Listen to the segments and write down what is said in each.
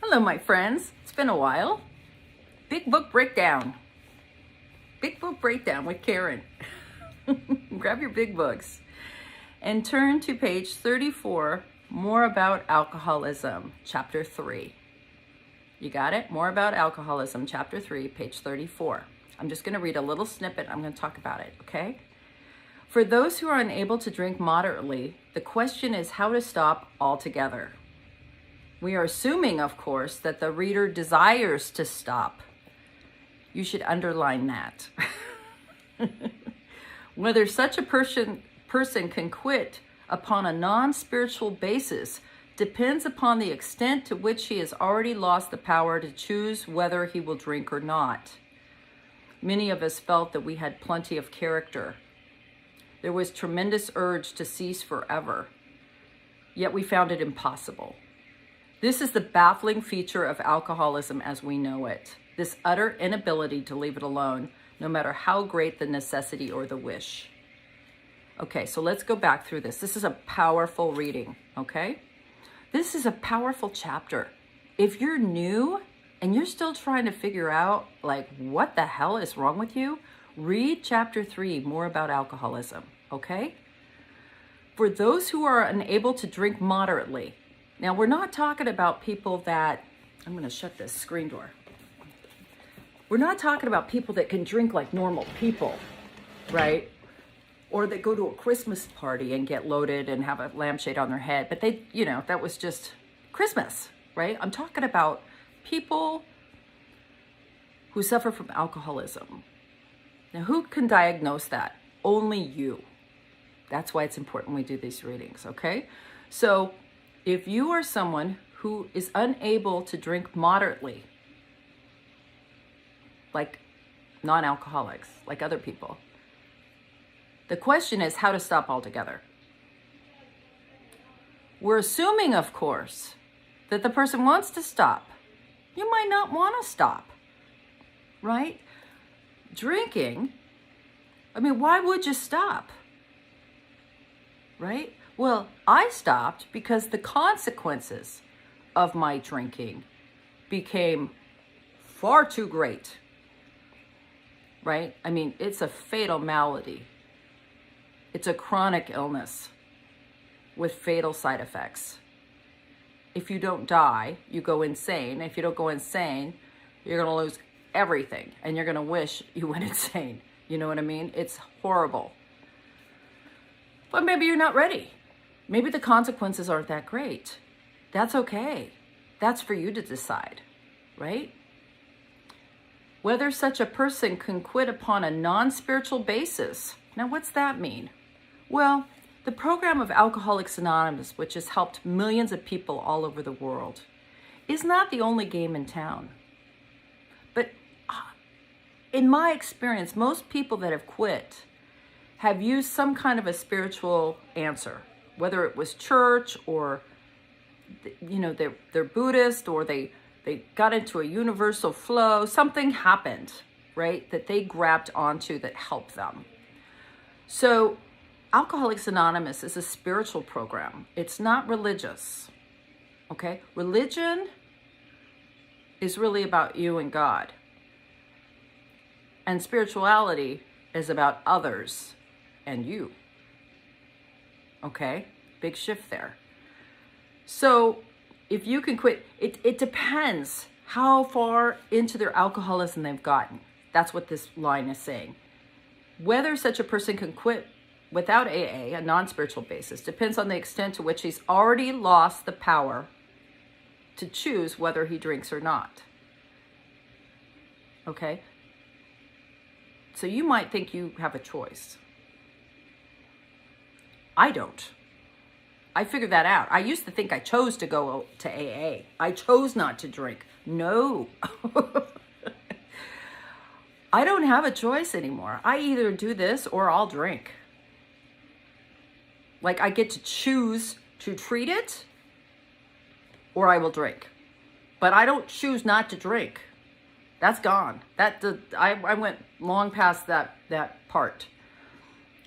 Hello, my friends. It's been a while. Big Book Breakdown. Big Book Breakdown with Karen. Grab your big books and turn to page 34, More About Alcoholism, chapter 3. You got it? More About Alcoholism, chapter 3, page 34. I'm just going to read a little snippet. I'm going to talk about it, okay? For those who are unable to drink moderately, the question is how to stop altogether. We are assuming, of course, that the reader desires to stop. You should underline that. Whether such a person can quit upon a non-spiritual basis depends upon the extent to which he has already lost the power to choose whether he will drink or not. Many of us felt that we had plenty of character. There was tremendous urge to cease forever, yet we found it impossible. This is the baffling feature of alcoholism as we know it, this utter inability to leave it alone, no matter how great the necessity or the wish. Okay, so let's go back through this. This is a powerful reading, okay? This is a powerful chapter. If you're new and you're still trying to figure out, like, what the hell is wrong with you, read chapter 3, More About Alcoholism, okay? For those who are unable to drink moderately, now, we're not talking about people that, I'm going to shut this screen door. We're not talking about people that can drink like normal people, right? Or that go to a Christmas party and get loaded and have a lampshade on their head. But they, that was just Christmas, right? I'm talking about people who suffer from alcoholism. Now, who can diagnose that? Only you. That's why it's important we do these readings, okay? So, if you are someone who is unable to drink moderately, like non-alcoholics, like other people, the question is how to stop altogether. We're assuming, of course, that the person wants to stop. You might not want to stop, right? Drinking, why would you stop, right? Well, I stopped because the consequences of my drinking became far too great, right? It's a fatal malady. It's a chronic illness with fatal side effects. If you don't die, you go insane. If you don't go insane, you're going to lose everything and you're going to wish you went insane. You know what I mean? It's horrible. But maybe you're not ready. Maybe the consequences aren't that great. That's okay. That's for you to decide, right? Whether such a person can quit upon a non-spiritual basis. Now, what's that mean? Well, the program of Alcoholics Anonymous, which has helped millions of people all over the world, is not the only game in town. But in my experience, most people that have quit have used some kind of a spiritual answer. Whether it was church or, they're Buddhist or they got into a universal flow, something happened, right, that they grabbed onto that helped them. So Alcoholics Anonymous is a spiritual program. It's not religious, okay? Religion is really about you and God. And spirituality is about others and you. Okay, big shift there. So if you can quit, it depends how far into their alcoholism they've gotten. That's what this line is saying. Whether such a person can quit without AA, a non-spiritual basis, depends on the extent to which he's already lost the power to choose whether he drinks or not. Okay? So you might think you have a choice. I don't. I figured that out. I used to think I chose to go to AA. I chose not to drink. No. I don't have a choice anymore. I either do this or I'll drink. Like, I get to choose to treat it or I will drink. But I don't choose not to drink. That's gone. I went long past that part.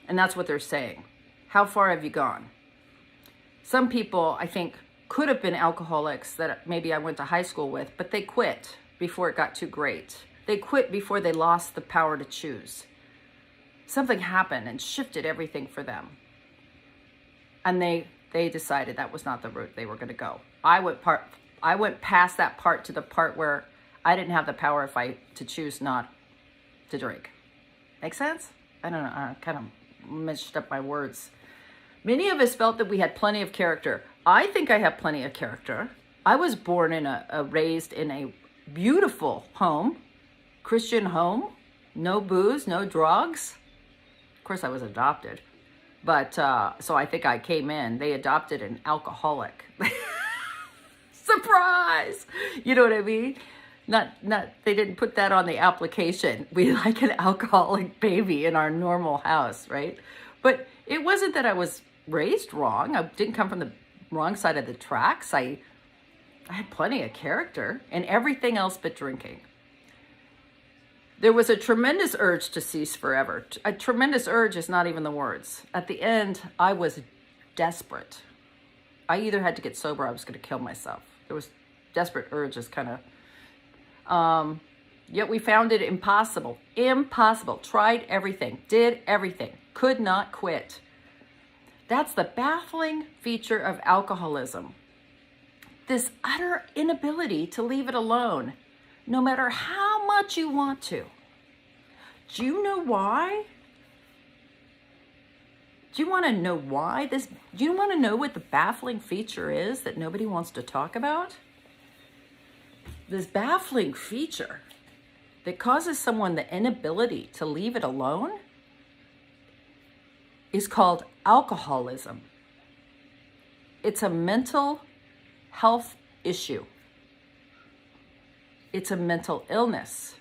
And that's what they're saying. How far have you gone? Some people, I think, could have been alcoholics that maybe I went to high school with, but they quit before it got too great. They quit before they lost the power to choose. Something happened and shifted everything for them. And they decided that was not the route they were going to go. I went past that part to the part where I didn't have the power to choose not to drink. Make sense? I don't know. I kind of messed up my words. Many of us felt that we had plenty of character. I think I have plenty of character. I was born raised in a beautiful home, Christian home, no booze, no drugs. Of course, I was adopted. But, so I think I came in, they adopted an alcoholic. Surprise! You know what I mean? They didn't put that on the application. We like an alcoholic baby in our normal house, right? But it wasn't that I was raised wrong. I didn't come from the wrong side of the tracks. I had plenty of character and everything else but drinking. There was a tremendous urge to cease forever. A tremendous urge is not even the words. At the end, I was desperate. I either had to get sober or I was going to kill myself. There was desperate urges kind of. Yet we found it impossible. Impossible. Tried everything. Did everything. Could not quit. That's the baffling feature of alcoholism. This utter inability to leave it alone, no matter how much you want to. Do you know why? Do you want to know why this? Do you want to know what the baffling feature is that nobody wants to talk about? This baffling feature that causes someone the inability to leave it alone is called alcoholism. It's a mental health issue. It's a mental illness.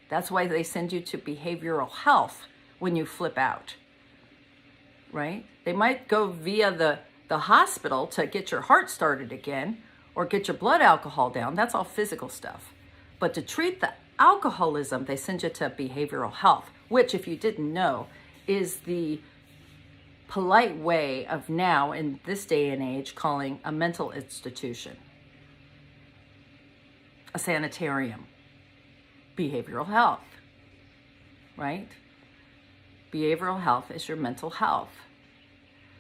That's why they send you to behavioral health when you flip out, right? They might go via the hospital to get your heart started again or get your blood alcohol down. That's all physical stuff. But to treat the alcoholism, they send you to behavioral health, which, if you didn't know, is the polite way of now, in this day and age, calling a mental institution, a sanitarium, behavioral health, right? Behavioral health is your mental health.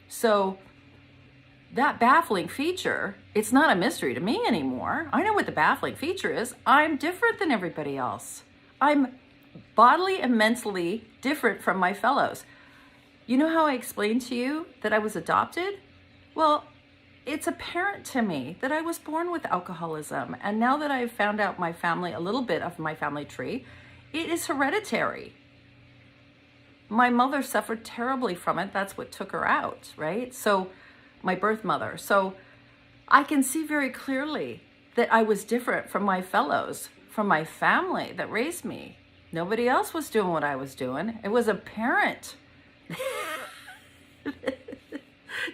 So that baffling feature, it's not a mystery to me anymore. I know what the baffling feature is. I'm different than everybody else. I'm bodily and mentally different from my fellows. You know how I explained to you that I was adopted? Well, it's apparent to me that I was born with alcoholism. And now that I've found out my family, a little bit of my family tree, it is hereditary. My mother suffered terribly from it. That's what took her out, right? So my birth mother. So I can see very clearly that I was different from my fellows, from my family that raised me. Nobody else was doing what I was doing. It was apparent.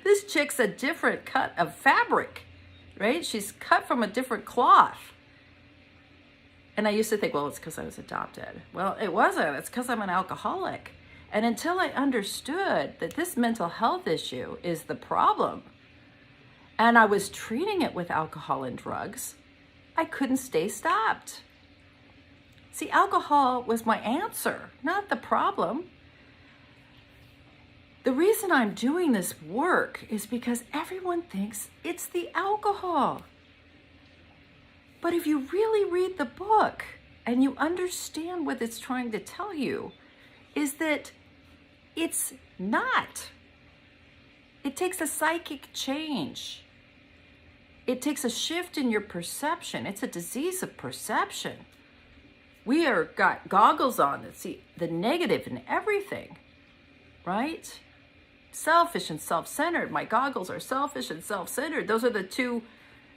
This chick's a different cut of fabric, right? She's cut from a different cloth. And I used to think, well, it's because I was adopted. Well, it wasn't. It's because I'm an alcoholic. And until I understood that this mental health issue is the problem, and I was treating it with alcohol and drugs, I couldn't stay stopped. See, alcohol was my answer, not the problem. The reason I'm doing this work is because everyone thinks it's the alcohol. But if you really read the book and you understand what it's trying to tell you, is that it's not. It takes a psychic change. It takes a shift in your perception. It's a disease of perception. We are got goggles on that see the negative in everything, right? Selfish and self-centered. My goggles are selfish and self-centered. Those are the two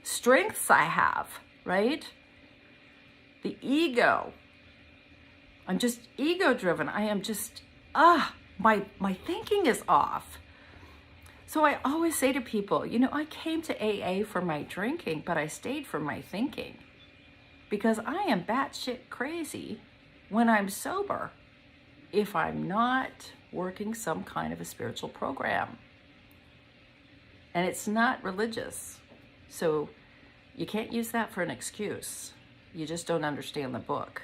strengths I have, right? The ego. I'm just ego-driven. I am just, my thinking is off. So I always say to people, you know, I came to AA for my drinking, but I stayed for my thinking. Because I am batshit crazy when I'm sober if I'm not working some kind of a spiritual program. And it's not religious. So you can't use that for an excuse. You just don't understand the book.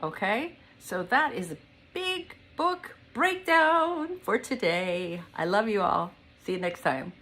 Okay? So that is a big book breakdown for today. I love you all. See you next time.